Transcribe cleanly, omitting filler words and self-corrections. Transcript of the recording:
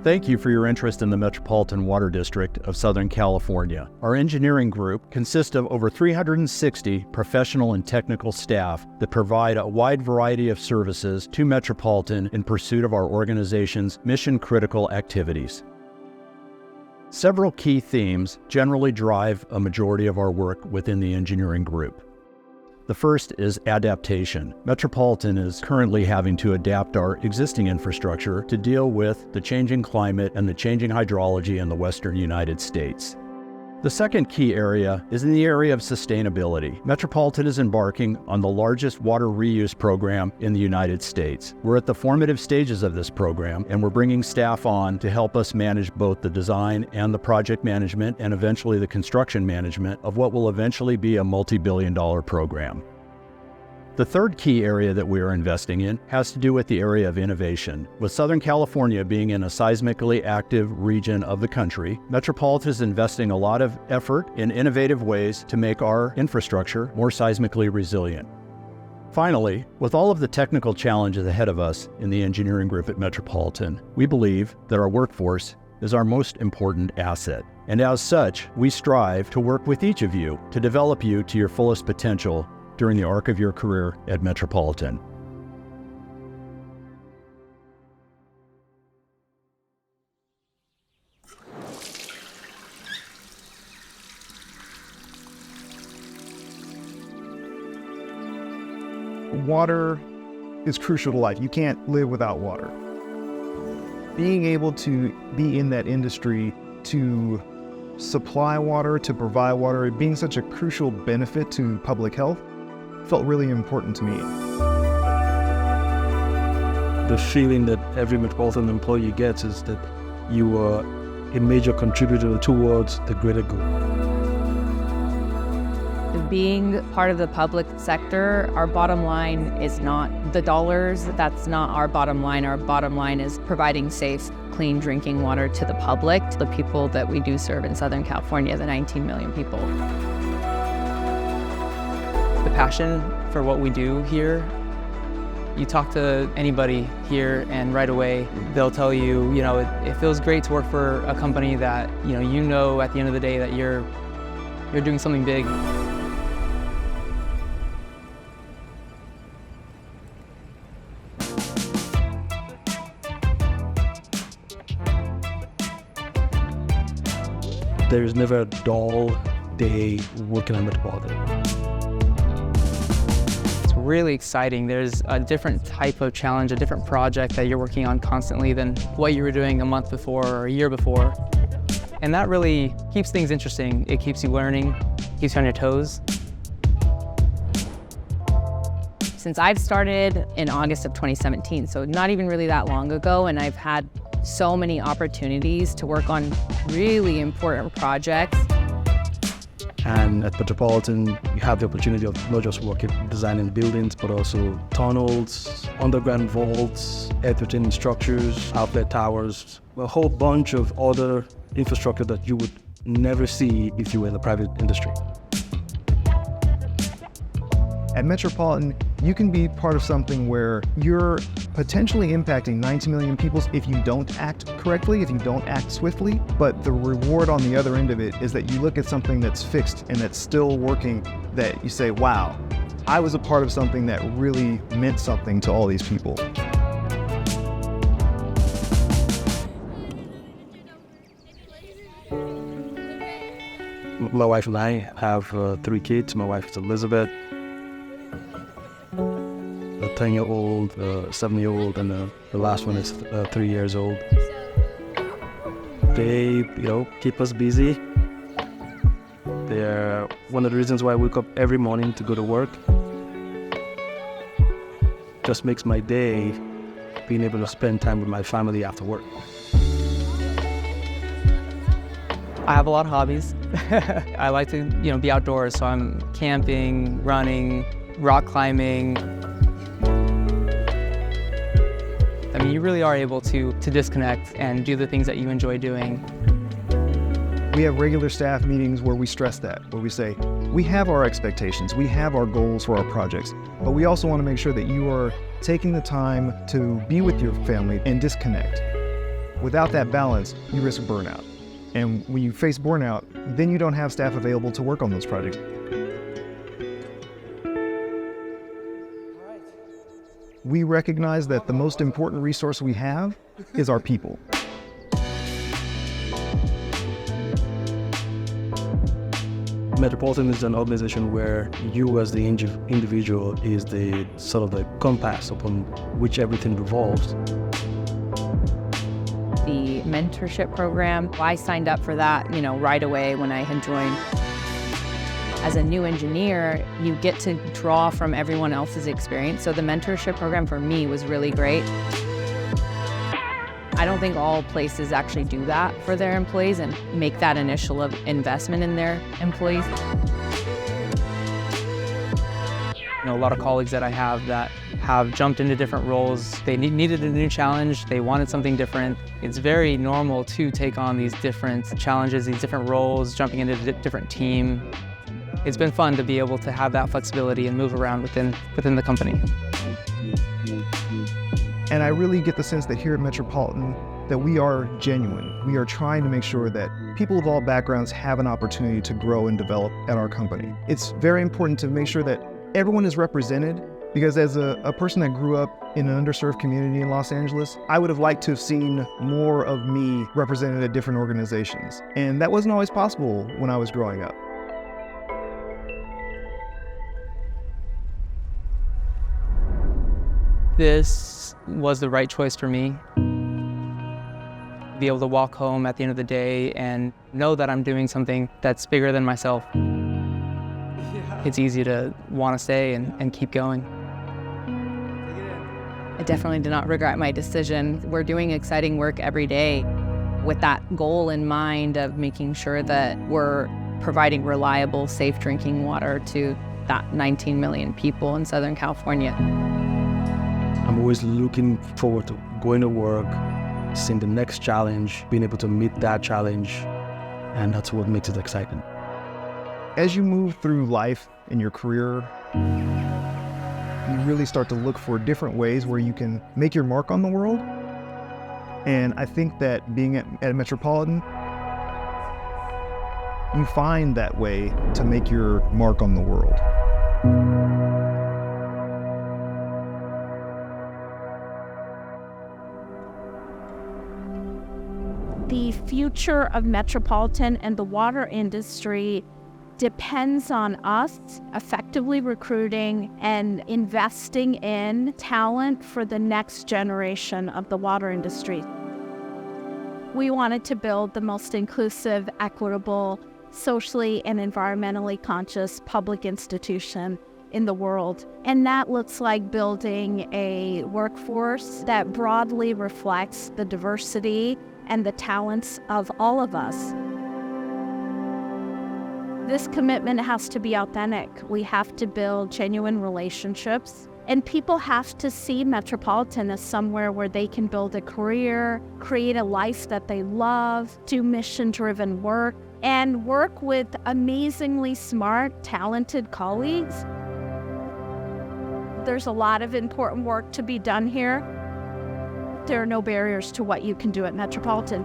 Thank you for your interest in the Metropolitan Water District of Southern California. Our engineering group consists of over 360 professional and technical staff that provide a wide variety of services to Metropolitan in pursuit of our organization's mission-critical activities. Several key themes generally drive a majority of our work within the engineering group. The first is adaptation. Metropolitan is currently having to adapt our existing infrastructure to deal with the changing climate and the changing hydrology in the western United States. The second key area is in the area of sustainability. Metropolitan is embarking on the largest water reuse program in the United States. We're at the formative stages of this program, and we're bringing staff on to help us manage both the design and the project management and eventually the construction management of what will eventually be a multi-billion-dollar program. The third key area that we are investing in has to do with the area of innovation. With Southern California being in a seismically active region of the country, Metropolitan is investing a lot of effort in innovative ways to make our infrastructure more seismically resilient. Finally, with all of the technical challenges ahead of us in the engineering group at Metropolitan, we believe that our workforce is our most important asset. And as such, we strive to work with each of you to develop you to your fullest potential during the arc of your career at Metropolitan. Water is crucial to life. You can't live without water. Being able to be in that industry to supply water, to provide water, being such a crucial benefit to public health, felt really important to me. The feeling that every Metropolitan employee gets is that you are a major contributor towards the greater good. Being part of the public sector, our bottom line is not the dollars. That's not our bottom line. Our bottom line is providing safe, clean drinking water to the public, to the people that we do serve in Southern California, the 19 million people. The passion for what we do here, you talk to anybody here and right away they'll tell you, it feels great to work for a company that, you know at the end of the day that you're doing something big. There is never a dull day working at Metropolitan. It's really exciting. There's a different type of challenge, a different project that you're working on constantly than what you were doing a month before or a year before. And that really keeps things interesting. It keeps you learning, keeps you on your toes. Since I've started in August of 2017, so not even really that long ago, and I've had so many opportunities to work on really important projects. And at Metropolitan, you have the opportunity of not just working designing buildings, but also tunnels, underground vaults, air retaining structures, outlet towers, a whole bunch of other infrastructure that you would never see if you were in the private industry. At Metropolitan, you can be part of something where you're potentially impacting 90 million people if you don't act correctly, if you don't act swiftly, but the reward on the other end of it is that you look at something that's fixed and that's still working, that you say, wow, I was a part of something that really meant something to all these people. My wife and I have 3 kids. My wife is Elizabeth, a 10-year-old, a 7-year-old, and the last one is 3 years old. They, keep us busy. They're one of the reasons why I wake up every morning to go to work. Just makes my day being able to spend time with my family after work. I have a lot of hobbies. I like to, be outdoors, so I'm camping, running, rock climbing. I mean, you really are able to disconnect and do the things that you enjoy doing. We have regular staff meetings where we stress that, where we say, we have our expectations, we have our goals for our projects, but we also want to make sure that you are taking the time to be with your family and disconnect. Without that balance, you risk burnout. And when you face burnout, then you don't have staff available to work on those projects. We recognize that the most important resource we have is our people. Metropolitan is an organization where you as the individual is the sort of the compass upon which everything revolves. The mentorship program, I signed up for that, right away when I had joined. As a new engineer, you get to draw from everyone else's experience. So the mentorship program for me was really great. I don't think all places actually do that for their employees and make that initial investment in their employees. A lot of colleagues that I have that have jumped into different roles. They needed a new challenge. They wanted something different. It's very normal to take on these different challenges, these different roles, jumping into a different team. It's been fun to be able to have that flexibility and move around within the company. And I really get the sense that here at Metropolitan, that we are genuine. We are trying to make sure that people of all backgrounds have an opportunity to grow and develop at our company. It's very important to make sure that everyone is represented, because as a person that grew up in an underserved community in Los Angeles, I would have liked to have seen more of me represented at different organizations. And that wasn't always possible when I was growing up. This was the right choice for me. Be able to walk home at the end of the day and know that I'm doing something that's bigger than myself. It's easy to want to stay and keep going. I definitely did not regret my decision. We're doing exciting work every day with that goal in mind of making sure that we're providing reliable, safe drinking water to that 19 million people in Southern California. I'm always looking forward to going to work, seeing the next challenge, being able to meet that challenge, and that's what makes it exciting. As you move through life in your career, you really start to look for different ways where you can make your mark on the world. And I think that being at Metropolitan, you find that way to make your mark on the world. The future of Metropolitan and the water industry depends on us effectively recruiting and investing in talent for the next generation of the water industry. We wanted to build the most inclusive, equitable, socially and environmentally conscious public institution in the world. And that looks like building a workforce that broadly reflects the diversity and the talents of all of us. This commitment has to be authentic. We have to build genuine relationships, and people have to see Metropolitan as somewhere where they can build a career, create a life that they love, do mission-driven work, and work with amazingly smart, talented colleagues. There's a lot of important work to be done here. There are no barriers to what you can do at Metropolitan.